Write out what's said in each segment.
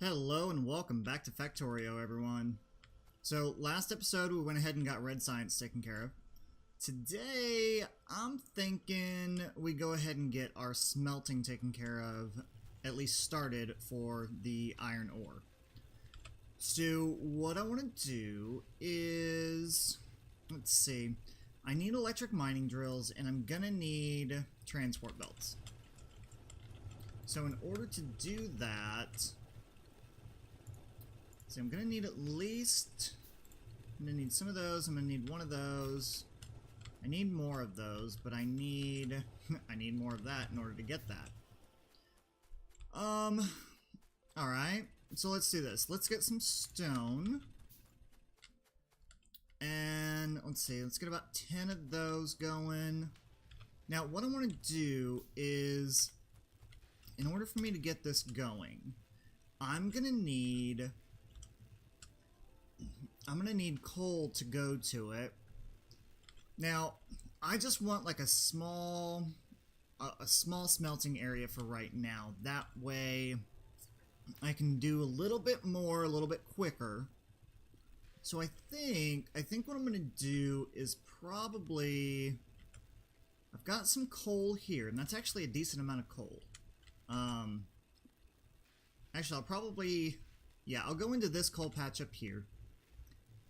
Hello and welcome back to Factorio, everyone. So, last episode we went ahead and got red science taken care of. Today, I'm thinking we go ahead and get our smelting taken care of, at least started, for the iron ore. So, what I want to do is, let's see, I need electric mining drills and I'm gonna need transport belts. So in order to do that, so I'm gonna need at least, I'm gonna need some of those, I'm gonna need one of those. I need more of those, but I need I need more of that in order to get that. Alright, so let's do this. Let's get some stone. And let's see, let's get about 10 of those going. Now what I want to do is, in order for me to get this going, I'm gonna need coal to go to it. Now, I just want like a small smelting area for right now. That way I can do a little bit more, a little bit quicker. So I think what I'm gonna do is probably, I've got some coal here, and that's actually a decent amount of coal. Actually, I'll probably, yeah, I'll go into this coal patch up here,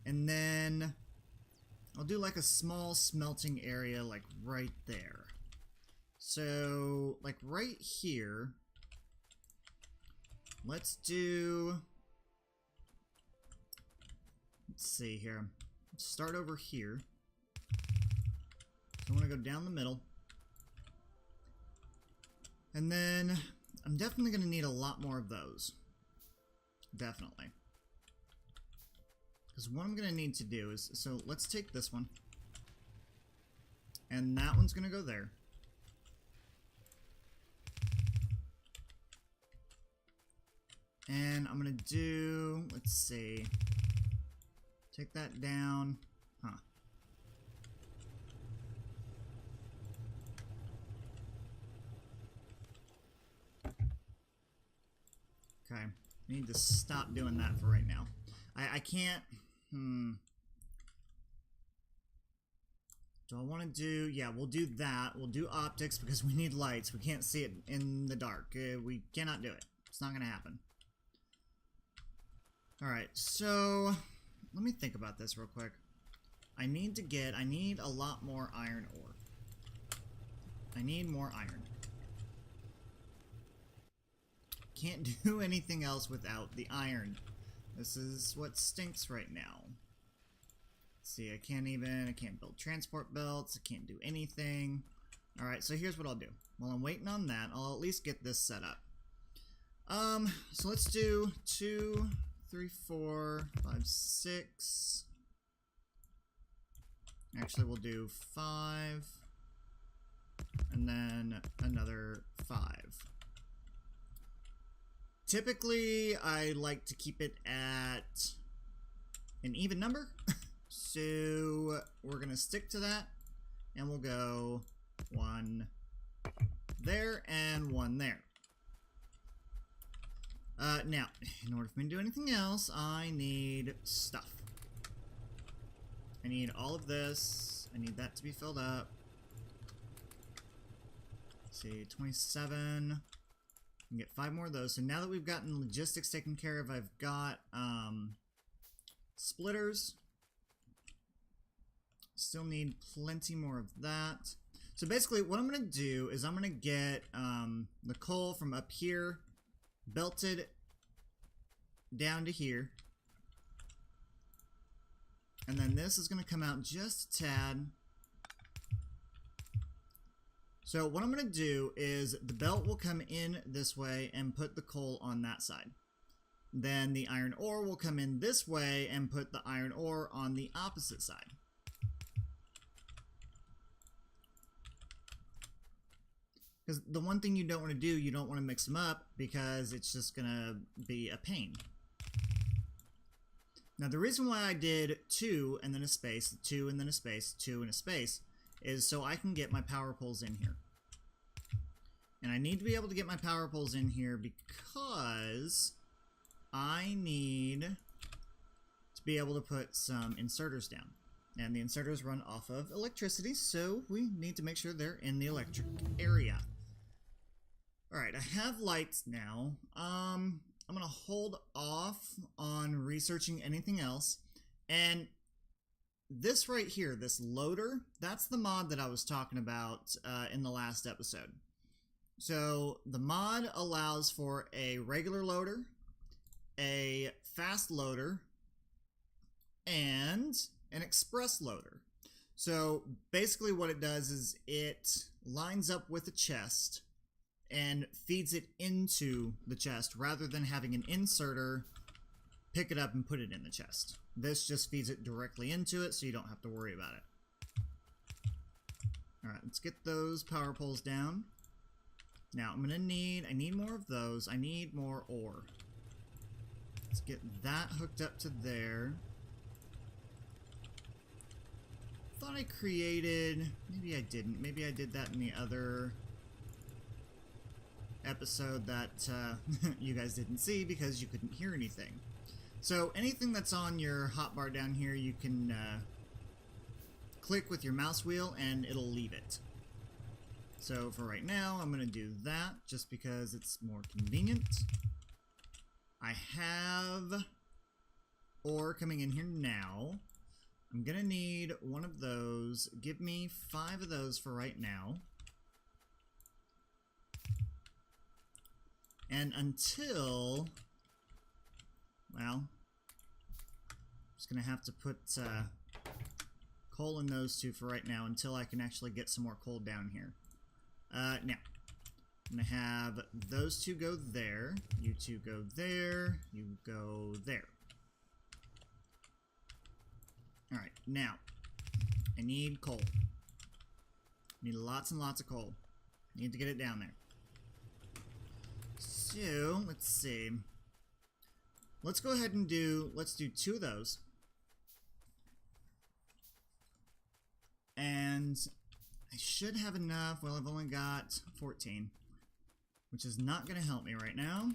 and then I'll do like a small smelting area like right there. So, like right here, let's do, let's see here, let's start over here. So I want to go down the middle. And then, I'm definitely going to need a lot more of those. Definitely. Because what I'm going to need to do is, so let's take this one. And that one's going to go there. And I'm going to do, let's see. Take that down. Huh. Okay, I need to stop doing that for right now. I can't, Do I want to do, yeah, we'll do that. We'll do optics because we need lights. We can't see it in the dark. We cannot do it. It's not going to happen. Alright, so, let me think about this real quick. I need a lot more iron ore. I need more iron. Can't do anything else without the iron. This is what stinks right now. Let's see, I can't build transport belts, I can't do anything. Alright, so here's what I'll do. While I'm waiting on that, I'll at least get this set up. So let's do 2, 3, 4, 5, 6. Actually, we'll do 5. And then another 5. Typically, I like to keep it at an even number. So, we're going to stick to that. And we'll go 1 there and 1 there. Now, in order for me to do anything else, I need stuff. I need all of this. I need that to be filled up. Let's see, 27. Can get 5 more of those. So now that we've gotten logistics taken care of, I've got splitters. Still need plenty more of that. So basically what I'm going to do is I'm going to get the coal from up here belted down to here. And then this is going to come out just a tad. So what I'm going to do is the belt will come in this way and put the coal on that side. Then the iron ore will come in this way and put the iron ore on the opposite side. Because the one thing you don't want to do, you don't want to mix them up because it's just going to be a pain. Now the reason why I did 2 and then a space, 2 and then a space, 2 and a space, is so I can get my power poles in here. And I need to be able to get my power poles in here because I need to be able to put some inserters down. And the inserters run off of electricity, so we need to make sure they're in the electric area. Alright, I have lights now. I'm gonna hold off on researching anything else. And this right here, this loader, that's the mod that I was talking about in the last episode. So the mod allows for a regular loader, a fast loader, and an express loader. So basically what it does is it lines up with a chest and feeds it into the chest rather than having an inserter pick it up and put it in the chest. This just feeds it directly into it so you don't have to worry about it. Alright, let's get those power poles down. Now I'm gonna need, I need more of those. I need more ore. Let's get that hooked up to there. Thought I created, maybe I didn't. Maybe I did that in the other episode that you guys didn't see because you couldn't hear anything. So anything that's on your hotbar down here, you can click with your mouse wheel and it'll leave it. So for right now, I'm going to do that just because it's more convenient. I have ore coming in here now. I'm going to need one of those. Give me 5 of those for right now. And until, well, I'm just going to have to put coal in those 2 for right now until I can actually get some more coal down here. Now, I'm going to have those 2 go there, you 2 go there, you go there. Alright, now, I need coal. I need lots and lots of coal. I need to get it down there. So, let's see. Let's go ahead and let's do 2 of those. And I should have enough. Well, I've only got 14, which is not going to help me right now,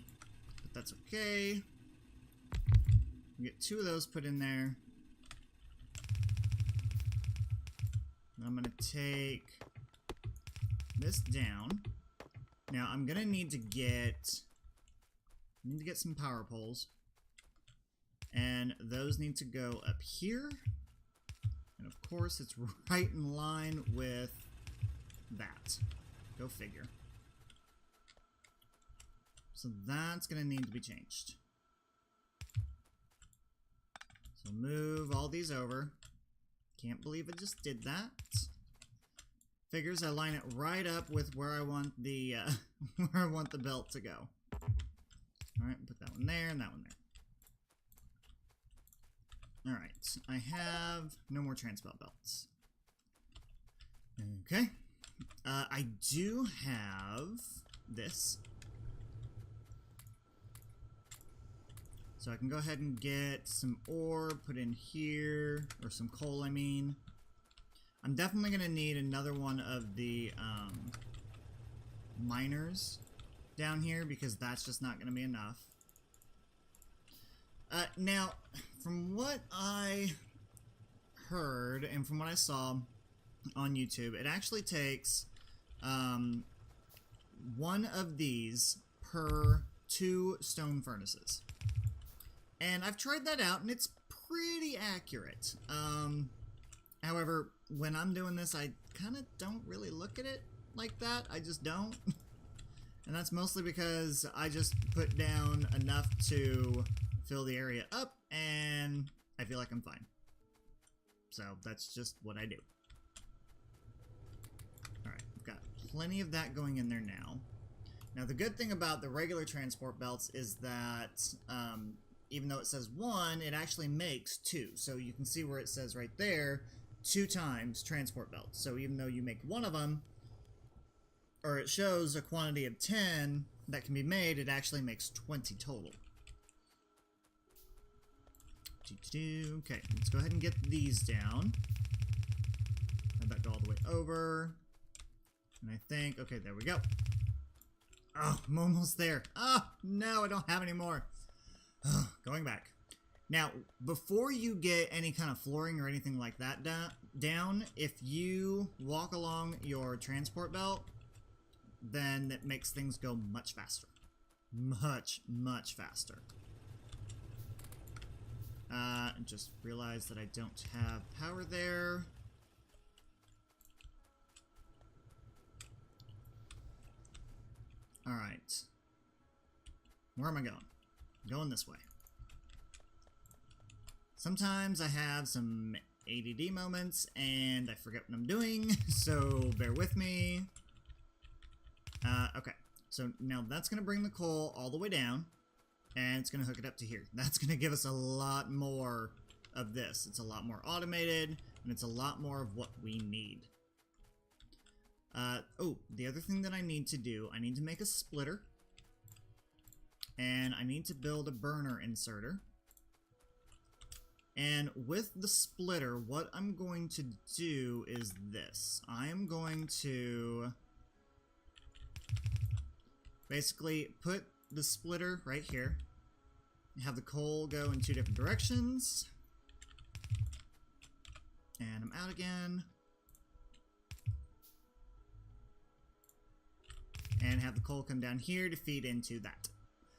but that's okay. We'll get 2 of those put in there. I'm going to take this down. Now, I'm going to need to get some power poles. And those need to go up here. And of course, it's right in line with that. Go figure. So that's going to need to be changed. So move all these over. Can't believe I just did that. Figures I line it right up with where I want the where I want the belt to go. All right, put that one there and that one there. All right, I have no more transbelt belts. Okay, I do have this, so I can go ahead and get some ore put in here, or some coal. I mean, I'm definitely gonna need another one of the miners down here because that's just not gonna be enough. Now, from what I heard and from what I saw on YouTube, it actually takes one of these per 2 stone furnaces. And I've tried that out and it's pretty accurate. However, when I'm doing this, I kind of don't really look at it like that. I just don't. And that's mostly because I just put down enough to fill the area up, and I feel like I'm fine. So that's just what I do. Alright, I've got plenty of that going in there now. Now the good thing about the regular transport belts is that even though it says 1, it actually makes 2. So you can see where it says right there, 2 times transport belts. So even though you make 1 of them, or it shows a quantity of 10 that can be made, it actually makes 20 total. Okay, let's go ahead and get these down. Have that go all the way over. And I think, okay, there we go. Oh, I'm almost there. Oh, no, I don't have any more. Going back. Now, before you get any kind of flooring or anything like that down, if you walk along your transport belt, then it makes things go much faster. Much, much faster. Just realized that I don't have power there. Alright. Where am I going? I'm going this way. Sometimes I have some ADD moments and I forget what I'm doing, so bear with me. Okay, so now that's going to bring the coal all the way down, and it's going to hook it up to here. That's going to give us a lot more of this. It's a lot more automated, and it's a lot more of what we need. Oh, the other thing that I need to do, I need to make a splitter, and I need to build a burner inserter. And with the splitter, what I'm going to do is this. I am going to basically put the splitter right here, have the coal go in 2 different directions, and I'm out again, and have the coal come down here to feed into that.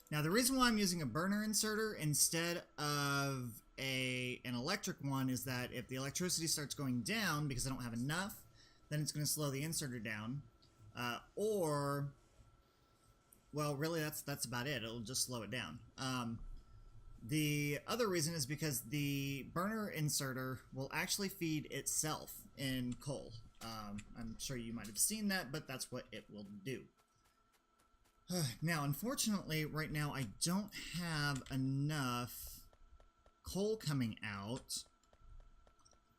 Now the reason why I'm using a burner inserter instead of an electric one is that if the electricity starts going down because I don't have enough, then it's going to slow the inserter down, well, really, that's about it. It'll just slow it down. The other reason is because the burner inserter will actually feed itself in coal. I'm sure you might have seen that, but that's what it will do. Now, unfortunately, right now, I don't have enough coal coming out.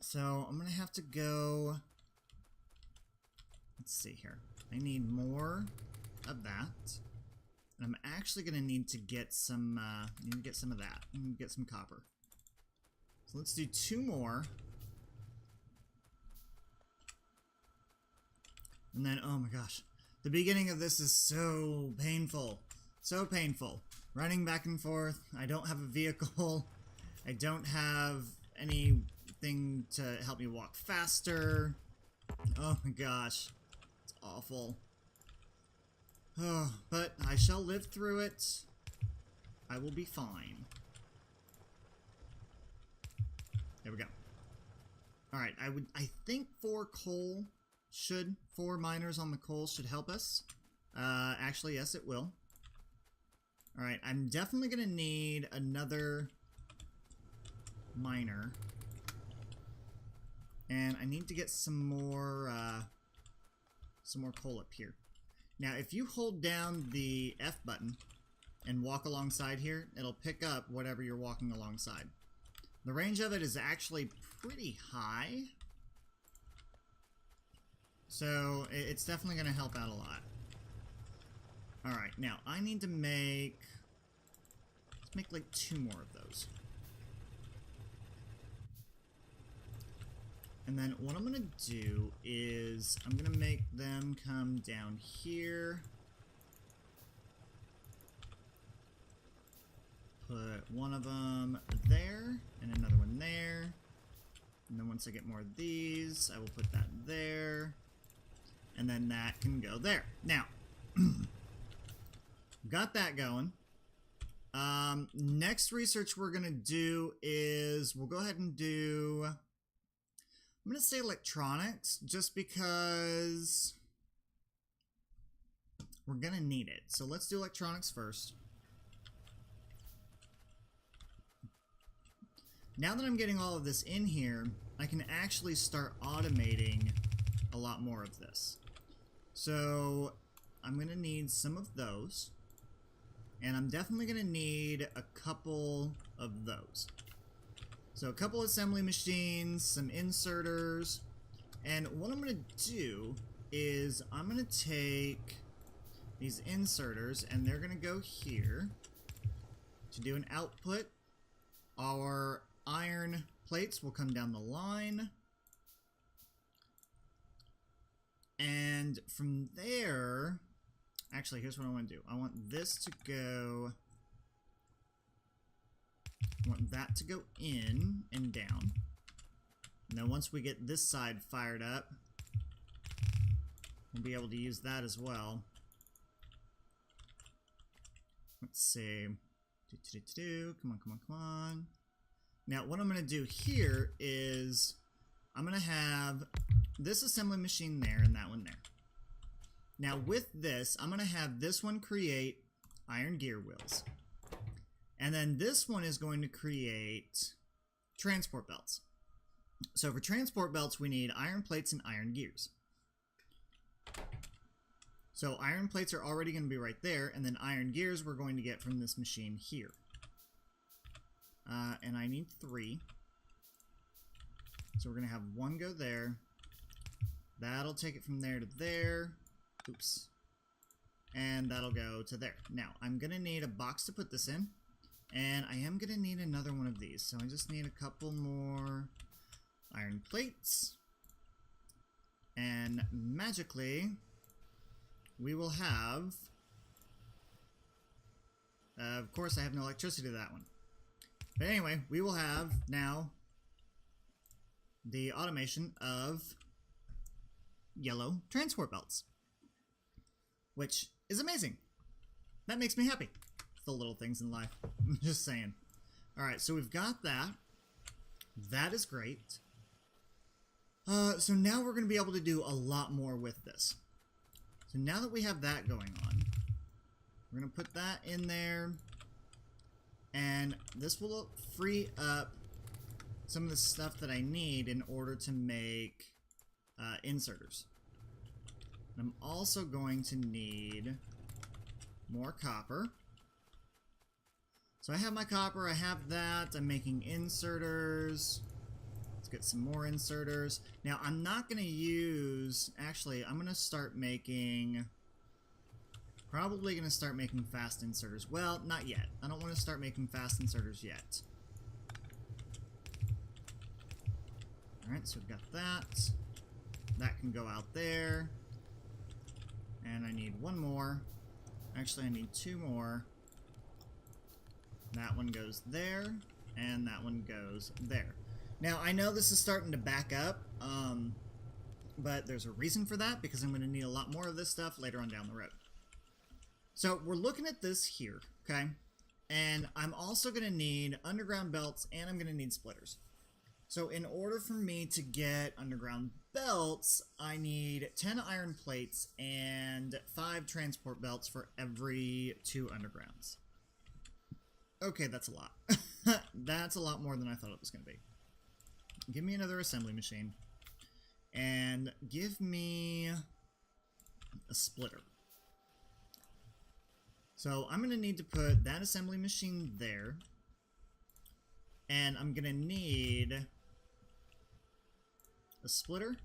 So, I'm going to have to go... Let's see here. I need more of that. And I'm actually going to need to get some, of that. And get some copper. So let's do 2 more. And then, oh my gosh. The beginning of this is so painful. So painful. Running back and forth. I don't have a vehicle. I don't have anything to help me walk faster. Oh my gosh. It's awful. Oh, but I shall live through it. I will be fine. There we go. Alright, I think 4 miners on the coal should help us. Actually, yes, it will. Alright, I'm definitely gonna need another miner. And I need to get some more coal up here. Now, if you hold down the F button and walk alongside here, it'll pick up whatever you're walking alongside. The range of it is actually pretty high, so it's definitely going to help out a lot. Alright, now I need to let's make like 2 more of those. And then what I'm going to do is I'm going to make them come down here. Put one of them there and another one there. And then once I get more of these, I will put that there. And then that can go there. Now, got that going. Next research we're going to do is we'll go ahead and do... I'm going to say electronics, just because we're going to need it. So let's do electronics first. Now that I'm getting all of this in here, I can actually start automating a lot more of this. So I'm going to need some of those. And I'm definitely going to need a couple of those. So a couple assembly machines, some inserters, and what I'm going to do is I'm going to take these inserters and they're going to go here to do an output. Our iron plates will come down the line. And from there, actually here's what I want to do. I want this to go want that to go in and down. And then once we get this side fired up, we'll be able to use that as well. Let's see. Come on, come on, come on. Now, what I'm going to do here is I'm going to have this assembly machine there and that one there. Now, with this, I'm going to have this one create iron gear wheels. And then this one is going to create transport belts. So for transport belts, we need iron plates and iron gears. So iron plates are already going to be right there, and then iron gears we're going to get from this machine here. And I need 3. So we're going to have 1 go there. That'll take it from there to there. Oops. And that'll go to there. Now, I'm going to need a box to put this in. And I am going to need another one of these. So I just need a couple more iron plates. And magically, we will have... of course, I have no electricity to that one. But anyway, we will have now the automation of yellow transport belts, which is amazing. That makes me happy. The little things in life. I'm just saying. Alright, so we've got that. That is great. So now we're going to be able to do a lot more with this. So now that we have that going on, we're going to put that in there. And this will free up some of the stuff that I need in order to make inserters. I'm also going to need more copper. So I have my copper, I have that, I'm making inserters. Let's get some more inserters. Now I'm not going to use, actually I'm going to start making, probably going to start making fast inserters. Well, not yet. I don't want to start making fast inserters yet. Alright, so we've got that. That can go out there. And I need 1 more. Actually, I need 2 more. That one goes there, and that one goes there. Now, I know this is starting to back up, but there's a reason for that, because I'm going to need a lot more of this stuff later on down the road. So, we're looking at this here, okay? And I'm also going to need underground belts, and I'm going to need splitters. So, in order for me to get underground belts, I need 10 iron plates and 5 transport belts for every 2 undergrounds. Okay, that's a lot. That's a lot more than I thought it was going to be. Give me another assembly machine. And give me a splitter. So I'm going to need to put that assembly machine there. And I'm going to need a splitter.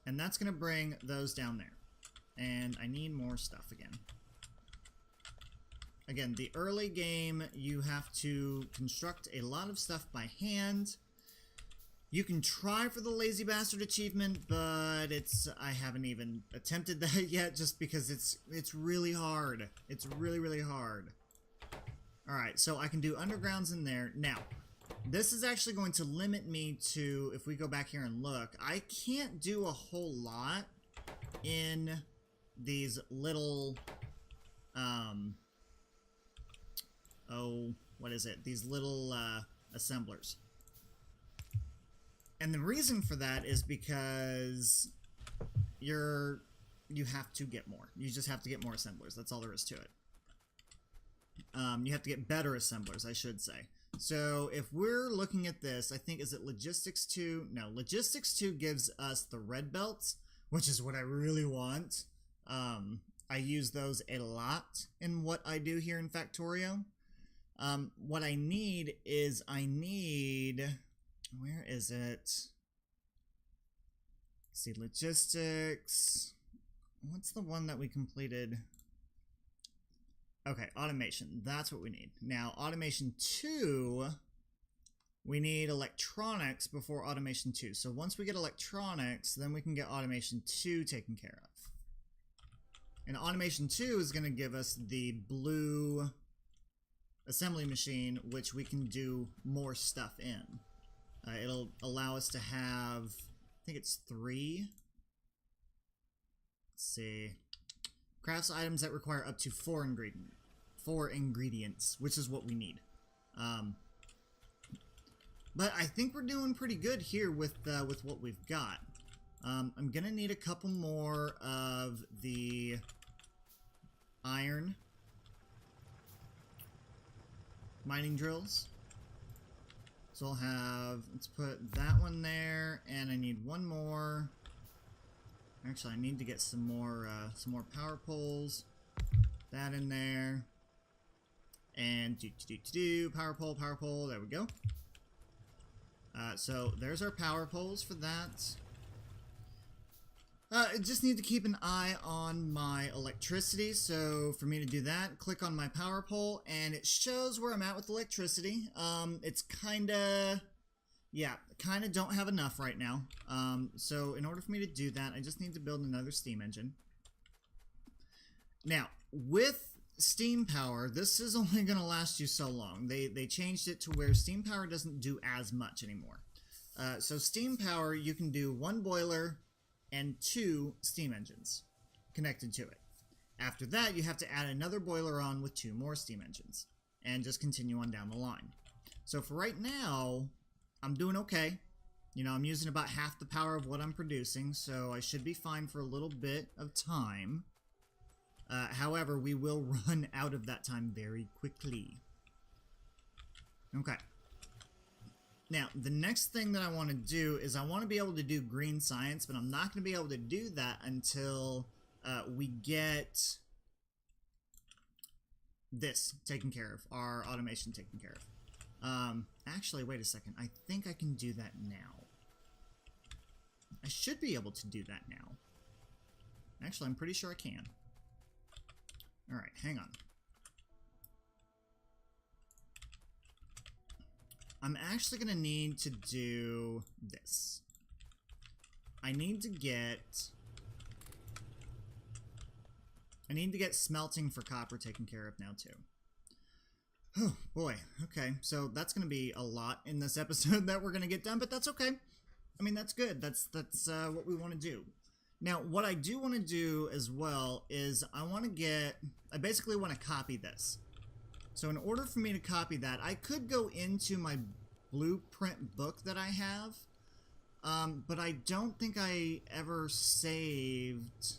And that's going to bring those down there. And I need more stuff again. Again, the early game, you have to construct a lot of stuff by hand. You can try for the Lazy Bastard achievement, but I haven't even attempted that yet just because it's really hard. It's really, really hard. Alright, so I can do undergrounds in there. Now, this is actually going to limit me to, if we go back here and look, I can't do a whole lot in these little, what is it? These little assemblers. And the reason for that is because you have to get more. You just have to get more assemblers. That's all there is to it. You have to get better assemblers, I should say. So if we're looking at this, I think, is it Logistics 2? No, Logistics 2 gives us the red belts, which is what I really want. I use those a lot in what I do here in Factorio. What I need is, where is it? Let's see, logistics. What's the one that we completed? Okay, automation. That's what we need. Now, automation 2, we need electronics before automation 2. So once we get electronics, then we can get automation 2 taken care of. And automation 2 is going to give us the blue assembly machine, which we can do more stuff in. It'll allow us to have, I think it's 3. Let's see. Crafts items that require up to 4 ingredients, which is what we need. But I think we're doing pretty good here with what we've got. I'm gonna need a couple more of the iron mining drills. So I'll have, let's put that one there, and I need one more. Actually, I need to get some more power poles. That in there, and power pole. There we go. So there's our power poles for that. I just need to keep an eye on my electricity, so for me to do that, click on my power pole, and it shows where I'm at with electricity. It's kinda don't have enough right now. So in order for me to do that, I just need to build another steam engine. Now, with steam power, this is only going to last you so long. They changed it to where steam power doesn't do as much anymore. So steam power, you can do 1 boiler and 2 steam engines connected to it. After that, you have to add another boiler on with 2 more steam engines, and just continue on down the line. So for right now, I'm doing okay. You know, I'm using about half the power of what I'm producing, so I should be fine for a little bit of time. However, we will run out of that time very quickly. Okay. Now, the next thing that I want to do is I want to be able to do green science, but I'm not going to be able to do that until we get this taken care of, our automation taken care of. Actually, wait a second. I think I can do that now. I should be able to do that now. Actually, I'm pretty sure I can. Alright, hang on. I'm actually going to need to do this. I need to get smelting for copper taken care of now too. Oh boy, okay, so that's going to be a lot in this episode that we're going to get done, but that's okay. I mean, that's good. That's what we want to do. Now, what I do want to do as well is I basically want to copy this. So in order for me to copy that, I could go into my blueprint book that I have, but I don't think I ever saved.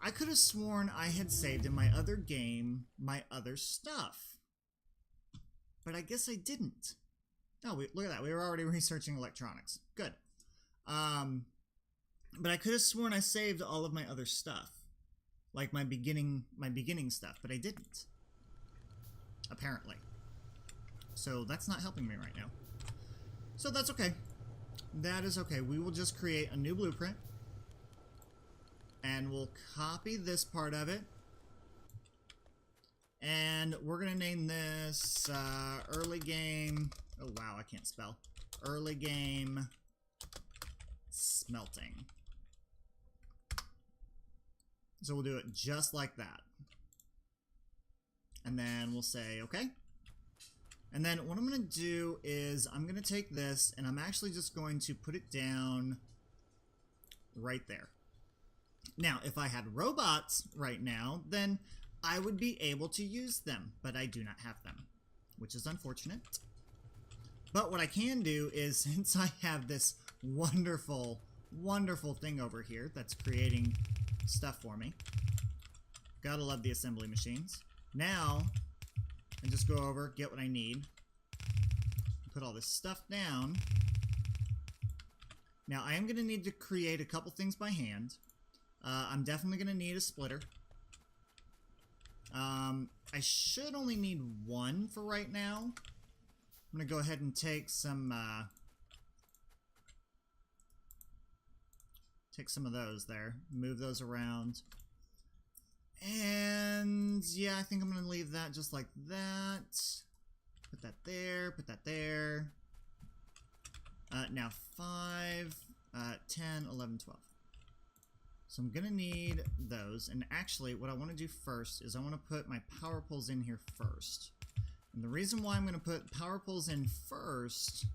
I could have sworn I had saved in my other game my other stuff, but I guess I didn't. Oh, look at that. We were already researching electronics. Good. But I could have sworn I saved all of my other stuff, like my beginning stuff, but I didn't. Apparently. So that's not helping me right now. So that's okay. That is okay. We will just create a new blueprint, and we'll copy this part of it, and we're gonna name this early game. Oh wow, I can't spell. Early game smelting. So we'll do it just like that. And then we'll say, okay. And then what I'm going to do is I'm going to take this and I'm actually just going to put it down right there. Now, if I had robots right now, then I would be able to use them, but I do not have them, which is unfortunate. But what I can do is, since I have this wonderful, wonderful thing over here that's creating stuff for me. Gotta love the assembly machines. Now, I just go over, get what I need, put all this stuff down. Now, I am going to need to create a couple things by hand. I'm definitely going to need a splitter. I should only need 1 for right now. I'm going to go ahead and take some of those there, move those around, and yeah, I think I'm gonna leave that just like that. Put that there, put that there. Now 5, 10, 11, 12. So I'm gonna need those, and actually what I want to do first is I want to put my power poles in here first. And the reason why I'm going to put power poles in first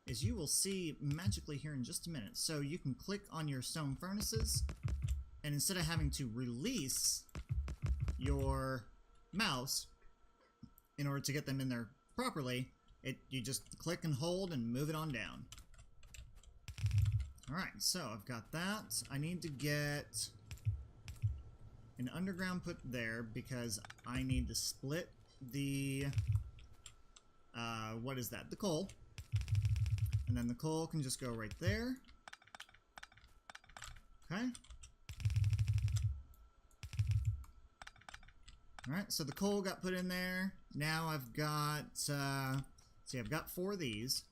is you will see magically here in just a minute. So you can click on your stone furnaces, and instead of having to release your mouse in order to get them in there properly, you just click and hold and move it on down. Alright, so I've got that. I need to get an underground put there because I need to split the, what is that? The coal. And then the coal can just go right there. Okay. Alright, so the coal got put in there. Now I've got, see, I've got 4 of these.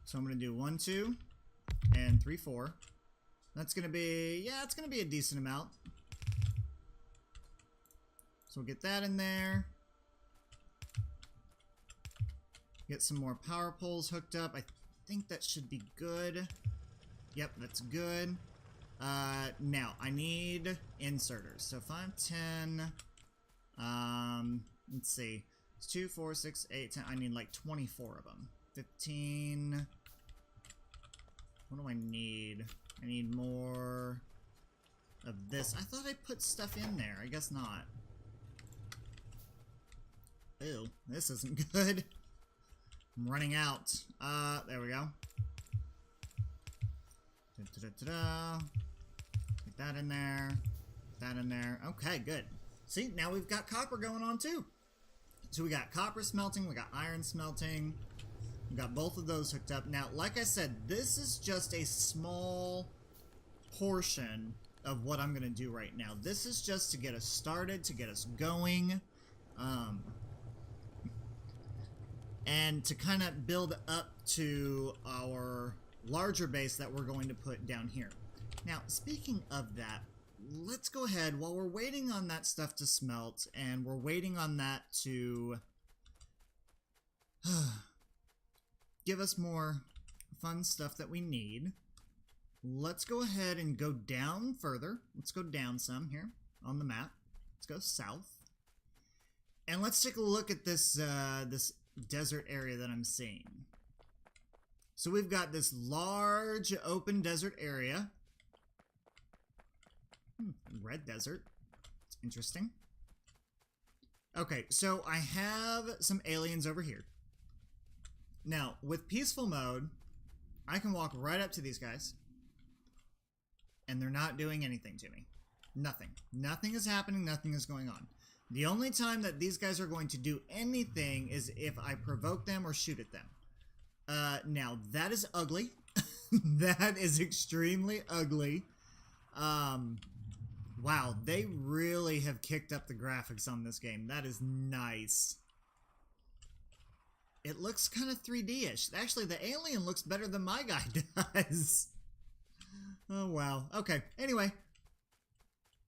So I'm going to do 1, 2, and 3, 4. That's going to be, yeah, it's going to be a decent amount. So we'll get that in there. Get some more power poles hooked up. I think that should be good. Yep, that's good. Now, I need inserters. So 5, 10, let's see. It's 2, 4, 6, 8, 10. I need like 24 of them. 15. What do I need? I need more of this. I thought I put stuff in there. I guess not. Ew, this isn't good. I'm running out. There we go. Da-da-da-da-da. Get that in there. That in there. Okay, good. See, now we've got copper going on too. So we got copper smelting, we got iron smelting. We got both of those hooked up. Now, like I said, this is just a small portion of what I'm going to do right now. This is just to get us started, to get us going. And to kind of build up to our larger base that we're going to put down here. Now, speaking of that, let's go ahead, while we're waiting on that stuff to smelt, and we're waiting on that to give us more fun stuff that we need, let's go ahead and go down further. Let's go down some here on the map. Let's go south. And let's take a look at this, this desert area that I'm seeing. So we've got this large open desert area. Red desert. It's interesting. Okay, so I have some aliens over here. Now, with peaceful mode, I can walk right up to these guys, and they're not doing anything to me. Nothing. Nothing is happening, nothing is going on. The only time that these guys are going to do anything is if I provoke them or shoot at them. Now, that is ugly. That is extremely ugly. Wow, they really have kicked up the graphics on this game. That is nice. It looks kind of 3D-ish. Actually, the alien looks better than my guy does. Oh, wow. Okay, anyway.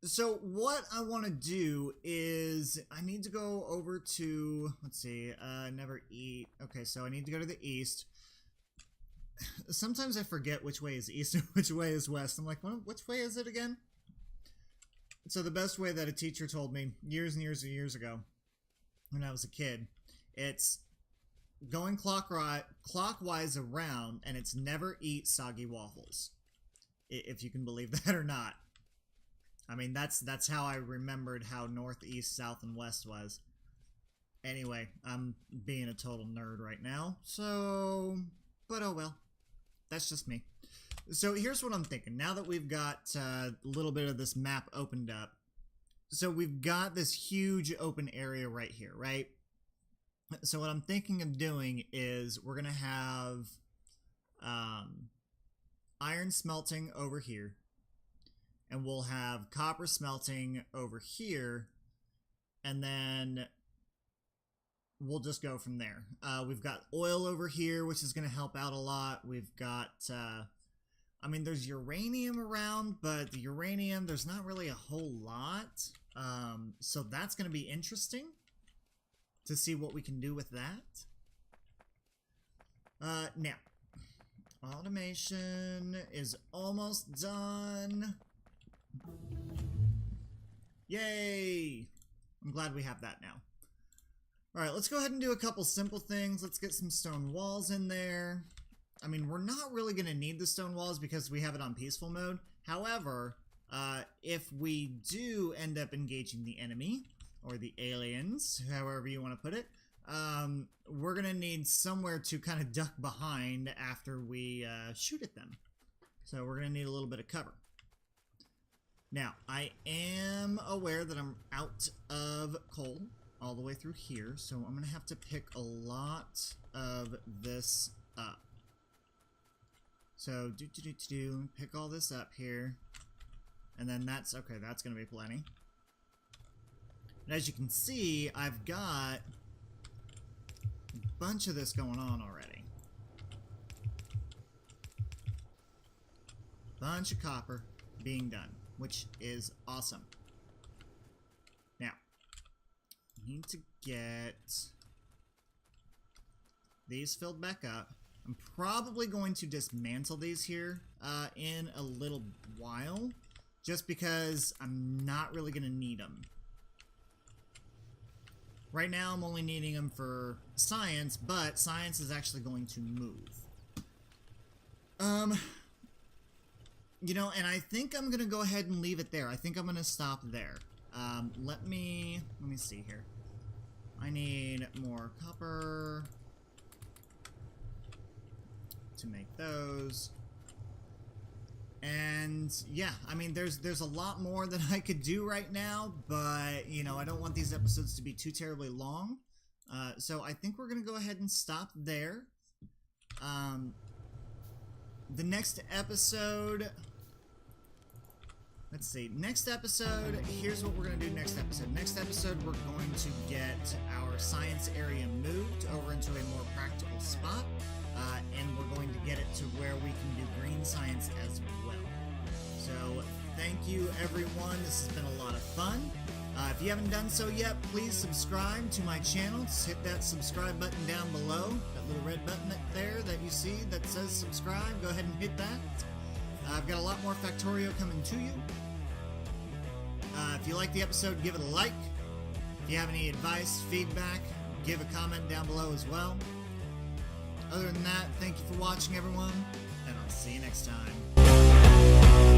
So, what I want to do is, I need to go over to, let's see, never eat. Okay, so I need to go to the east. Sometimes I forget which way is east and which way is west. I'm like, which way is it again? So the best way that a teacher told me years and years and years ago, when I was a kid, it's going clockwise around, and it's never eat soggy waffles. If you can believe that or not. I mean, that's how I remembered how north, east, south, and west was. Anyway, I'm being a total nerd right now, so... But oh well. That's just me. So here's what I'm thinking. Now that we've got a little bit of this map opened up, so we've got this huge open area right here, right? So what I'm thinking of doing is we're going to have iron smelting over here, and we'll have copper smelting over here, and then we'll just go from there. We've got oil over here, which is going to help out a lot. We've got... I mean, there's uranium around, but the uranium, there's not really a whole lot. So that's going to be interesting to see what we can do with that. Now, automation is almost done. Yay! I'm glad we have that now. Alright, let's go ahead and do a couple simple things. Let's get some stone walls in there. I mean, we're not really going to need the stone walls because we have it on peaceful mode. However, if we do end up engaging the enemy, or the aliens, however you want to put it, we're going to need somewhere to kind of duck behind after we shoot at them. So we're going to need a little bit of cover. Now, I am aware that I'm out of coal all the way through here, so I'm going to have to pick a lot of this up. So, pick all this up here. And then that's, okay, that's going to be plenty. And as you can see, I've got a bunch of this going on already. Bunch of copper being done, which is awesome. Now, I need to get these filled back up. I'm probably going to dismantle these here in a little while, just because I'm not really going to need them. Right now I'm only needing them for science, but science is actually going to move. You know, and I think I'm gonna go ahead and leave it there. I think I'm gonna stop there. Let me see here. I need more copper to make those. And yeah, I mean, there's a lot more that I could do right now, but you know, I don't want these episodes to be too terribly long. So I think we're gonna go ahead and stop there. The next episode, let's see, next episode, here's what we're going to do next episode. Next episode, we're going to get our science area moved over into a more practical spot, and we're going to get it to where we can do green science as well. So, thank you everyone, this has been a lot of fun. If you haven't done so yet, please subscribe to my channel. Just hit that subscribe button down below, that little red button there that you see that says subscribe. Go ahead and hit that. I've got a lot more Factorio coming to you. If you like the episode, give it a like. If you have any advice, feedback, give a comment down below as well. Other than that, thank you for watching everyone, and I'll see you next time.